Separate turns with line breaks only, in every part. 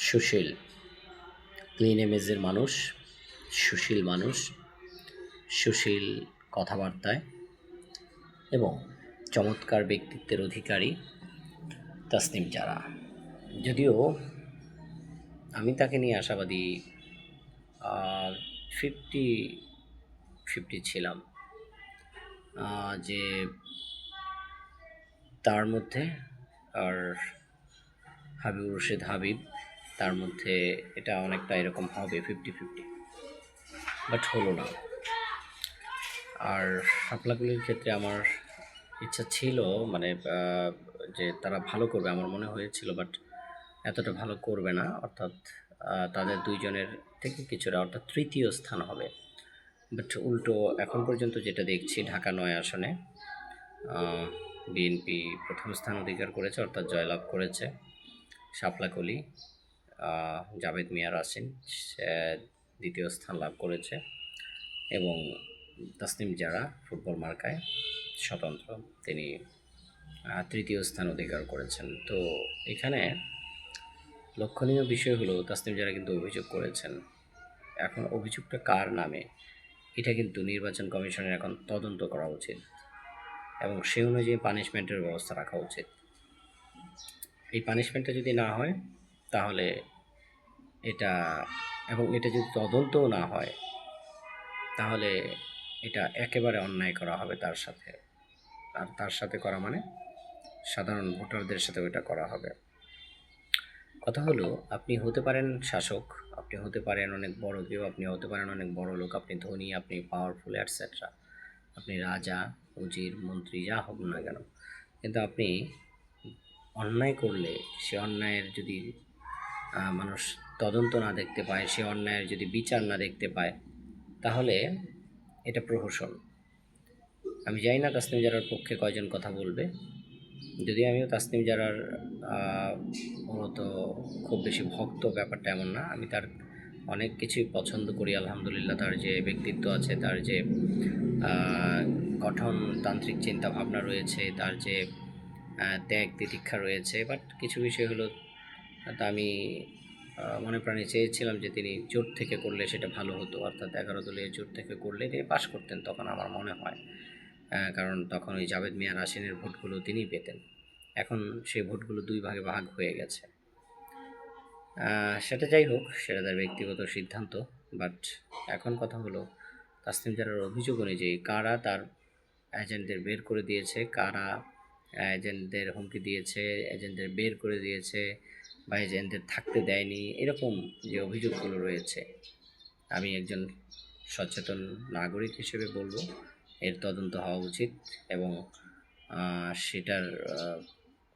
সুশীল, clean ইমেজের মানুষ, সুশীল মানুষ, সুশীল কথাবার্তায় এবং চমৎকার ব্যক্তিত্বের অধিকারী তাসনিম জারা। যদিও আমি তাকে নিয়ে আশাবাদী 50-50 ছিলাম যে তার মধ্যে আর হাবিবুর রশিদ হাবিব তার মধ্যে এটা অনেকটা এরকম হবে 50-50, বাট হলো না। আর শাপলাগুলির ক্ষেত্রে আমার ইচ্ছা ছিল মানে যে তারা ভালো করবে, আমার মনে হয়েছিল, বাট এতটা ভালো করবে না। অর্থাৎ তাদের দুইজনের থেকে কিছুটা, অর্থাৎ তৃতীয় স্থান হবে। বাট উল্টো এখন পর্যন্ত যেটা দেখছি, ঢাকা ৯ আসনে বিএনপি প্রথম স্থান অধিকার করেছে, অর্থাৎ জয়লাভ করেছে। শাপলা কলি, জাভেদ মিয়া রাসিন দ্বিতীয় স্থান লাভ করেছে এবং তাসনিম জারা ফুটবল মার্কায় স্বতন্ত্র, তিনি তৃতীয় স্থান অধিকার করেছেন। তো এখানে লক্ষণীয় বিষয় হলো তাসনিম জারা কিন্তু অভিযোগ করেছেন। এখন অভিযোগটা কার নামে, এটা কিন্তু নির্বাচন কমিশনের এখন তদন্ত করা উচিত এবং সে অনুযায়ী পানিশমেন্টের ব্যবস্থা রাখা উচিত। এই পানিশমেন্টটা যদি না হয় তাহলে এটা, এবং এটা যদি তদন্তও না হয় তাহলে এটা একেবারে অন্যায় করা হবে তার সাথে। আর তার সাথে করা মানে সাধারণ ভোটারদের সাথে ওইটা করা হবে। কথা হলো, আপনি হতে পারেন শাসক, আপনি হতে পারেন অনেক বড় কেউ, আপনি হতে পারেন অনেক বড় লোক, আপনি ধনী, আপনি পাওয়ারফুল অ্যাটসেট্রা, আপনি রাজা, উজির, মন্ত্রী, যা হোক না কেন, কিন্তু আপনি অন্যায় করলে সে অন্যায়ের যদি মানুষ তদন্ত না দেখতে পায়, সে অন্যায়ের যদি বিচার না দেখতে পায়, তাহলে এটা প্রহসন। আমি জানি না তাসনিম জারার পক্ষে কয়জন কথা বলবে, যদি আমিও তাসনিম জারার মূলত খুব বেশি ভক্ত ব্যাপারটা এমন না। আমি তার অনেক কিছুই পছন্দ করি, আলহামদুলিল্লাহ। তার যে ব্যক্তিত্ব আছে, তার যে গঠনতান্ত্রিক চিন্তা ভাবনা রয়েছে, তার যে ত্যাগ তিতিক্ষা রয়েছে, বাট কিছু বিষয় হলো তা আমি মনে প্রাণে চেয়েছিলাম যে তিনি জোট থেকে করলে সেটা ভালো হতো, অর্থাৎ 11 দলীয় জোট থেকে করলে তিনি পাশ করতেন, তখন আমার মনে হয়, কারণ তখন ওই জাভেদ মিয়া রাসিনের ভোটগুলো তিনিই পেতেন। এখন সেই ভোটগুলো দুই ভাগে ভাগ হয়ে গেছে। সেটা যাই হোক, সেটা তার ব্যক্তিগত সিদ্ধান্ত। বাট এখন কথা হলো, তাসনিম জারার অভিযোগ অনুযায়ী কারা তার এজেন্টদের বের করে দিয়েছে, কারা এজেন্টদের হুমকি দিয়েছে, এজেন্টদের বের করে দিয়েছে বা এজেন্টদের থাকতে দেয়নি, এরকম যে অভিযোগগুলো রয়েছে, আমি একজন সচেতন নাগরিক হিসেবে বলবো এর তদন্ত হওয়া উচিত। এবং সেটার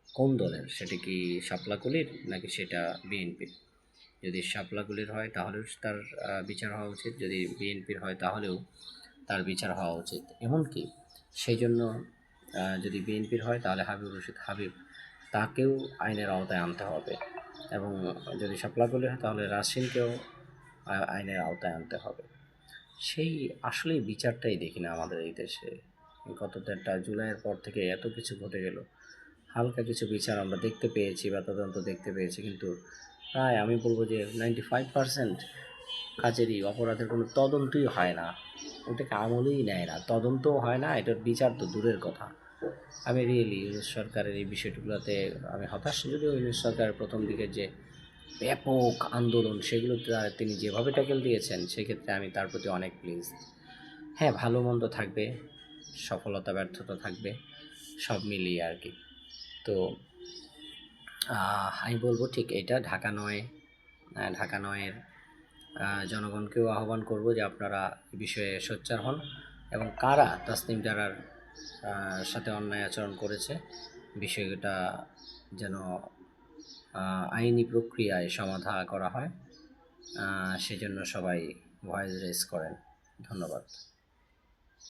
কোন দলের, সেটা কি শাপলাকলির নাকি সেটা বিএনপির? যদি শাপলাকলির হয় তাহলেও তার বিচার হওয়া উচিত, যদি বিএনপির হয় তাহলেও তার বিচার হওয়া উচিত। এমনকি সেই জন্য যদি বিএনপির হয় তাহলে হাবিবুর রশিদ হাবিব, তাকেও আইনের আওতায় আনতে হবে, এবং যদি শাপলাকলি হয় তাহলে রাসিনকেও আইনের আওতায় আনতে হবে। সেই আসলেই বিচারটাই দেখি না আমাদের এই দেশে। গত 1টা জুলাইয়ের পর থেকে এত কিছু ঘটে গেল, হালকা কিছু বিচার আমরা দেখতে পেয়েছি বা তদন্ত দেখতে পেয়েছি, কিন্তু প্রায় আমি বলবো যে 95% কাজেরই অপরাধের কোনো তদন্তই হয় না, ওটাকে আমলেই নেয় না, তদন্তও হয় না, এটার বিচার তো দূরের কথা। আমি রিয়েলি ইউনূস সরকারের এই বিষয়গুলোতে আমি হতাশ। যদিও ইউনূস সরকারের প্রথম দিকে যে ব্যাপক আন্দোলন, সেগুলো তিনি যেভাবে ট্যাকেল দিয়েছেন, সেক্ষেত্রে আমি তার প্রতি অনেক প্লিজ। হ্যাঁ, ভালো মন্দ থাকবে, সফলতা ব্যর্থতা থাকবে, সব মিলিয়ে আর কি। তো আমি বলবো ঠিক এটা ঢাকা ৯-এর জনগণকেও আহ্বান করব যে আপনারা এ বিষয়ে সোচ্চার হন এবং কারা তাসনিম জারার সাথে অন্যায় আচরণ করেছে বিষয়টা যেন আইনি প্রক্রিয়ায় সমাধান করা হয়, সেজন্য সবাই ভয়েস রেজ করেন। ধন্যবাদ।